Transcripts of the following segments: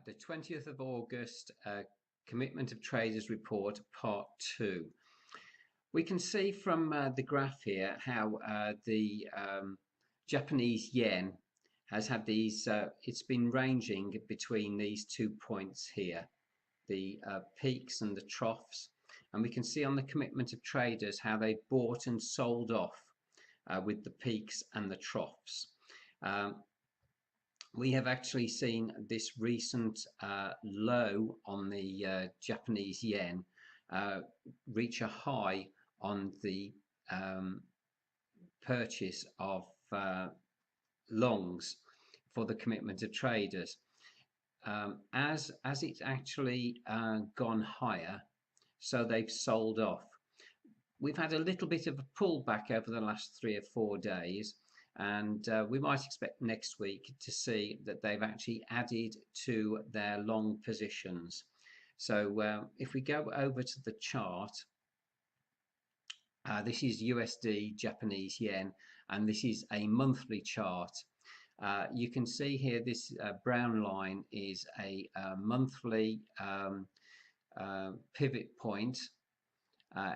The 20th of August, Commitment of Traders Report, Part 2. We can see from the graph here how the Japanese yen has had these, it's been ranging between these 2 points here, the peaks and the troughs. And we can see on the Commitment of Traders how they bought and sold off with the peaks and the troughs. We have actually seen this recent low on the Japanese yen reach a high on the purchase of longs for the Commitment of Traders. As it's actually gone higher, so they've sold off. We've had a little bit of a pullback over the last 3 or 4 days, and we might expect next week to see that they've actually added to their long positions. So if we go over to the chart, this is USD Japanese yen, and this is a monthly chart. You can see here this brown line is a monthly pivot point.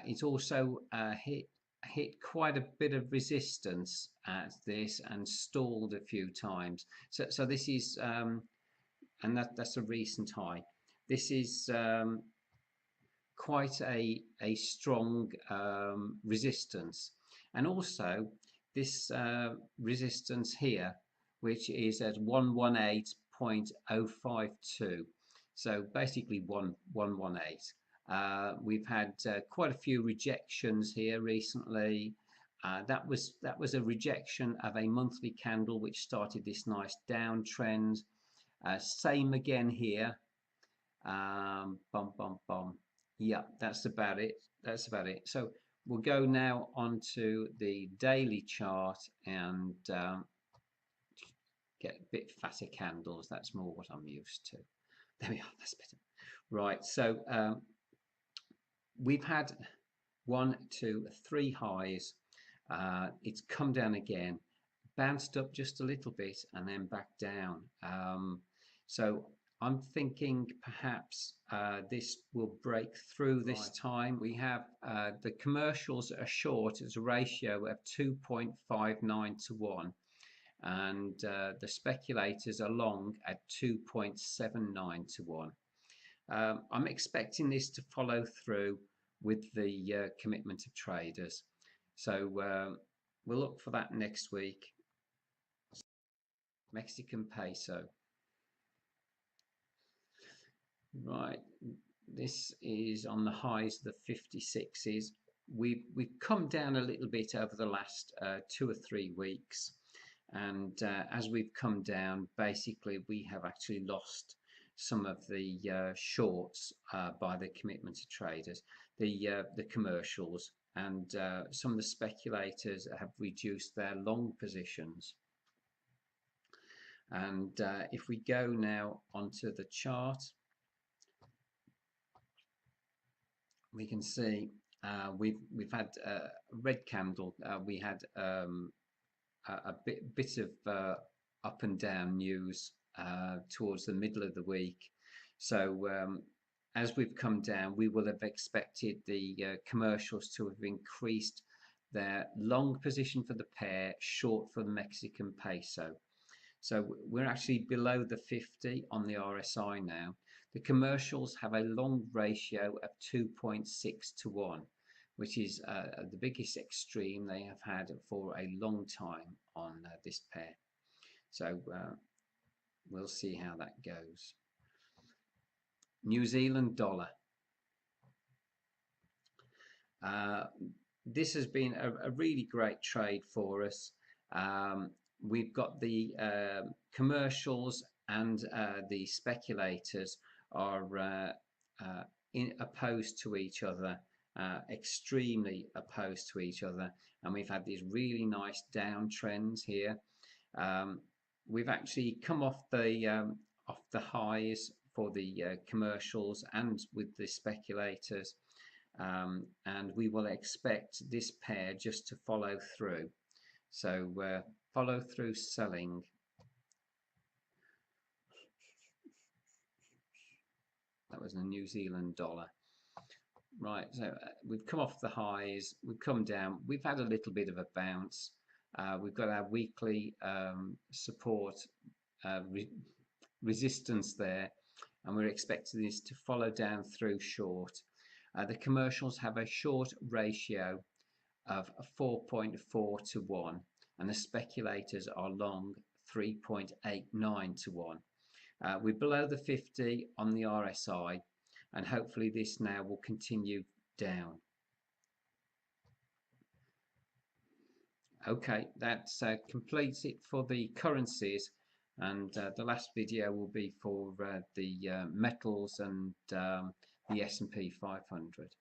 It's also hit quite a bit of resistance at this and stalled a few times. So this is, and that's a recent high. This is quite a strong resistance, and also this resistance here, which is at 118.052. So basically 118. We've had quite a few rejections here recently. That was a rejection of a monthly candle which started this nice downtrend. Same again here. Yeah, that's about it. So we'll go now onto the daily chart and get a bit fatter candles. That's more what I'm used to. There we are. That's better. Right. So we've had 1, 2, 3 highs. It's come down again, bounced up just a little bit, and then back down. So I'm thinking perhaps this will break through this time. We have the commercials are short as a ratio of 2.59 to 1, and the speculators are long at 2.79 to 1. I'm expecting this to follow through with the Commitment of Traders. So we'll look for that next week. Mexican peso. Right, this is on the highs of the 56s. We've come down a little bit over the last 2 or 3 weeks, and as we've come down, basically we have actually lost some of the shorts by the Commitment of Traders, the commercials, and some of the speculators have reduced their long positions. And if we go now onto the chart, we can see we've had a red candle. We had a bit of up and down news towards the middle of the week. So as we've come down, we will have expected the commercials to have increased their long position for the pair, short for the Mexican peso. So we're actually below the 50 on the RSI now. The commercials have a long ratio of 2.6 to 1, which is the biggest extreme they have had for a long time on this pair. So we'll see how that goes. New Zealand dollar. This has been a really great trade for us. We've got the commercials and the speculators are opposed to each other, extremely opposed to each other, and we've had these really nice downtrends here. We've actually come off the highs for the commercials and with the speculators, and we will expect this pair just to follow through. So follow through selling. That was a New Zealand dollar. Right, so we've come off the highs, we've come down, we've had a little bit of a bounce. We've got our weekly support resistance there, and we're expecting this to follow down through short. The commercials have a short ratio of 4.4 to 1, and the speculators are long 3.89 to 1. We're below the 50 on the RSI, and hopefully this now will continue down. Okay, that completes it for the currencies, and the last video will be for the metals and the S&P 500.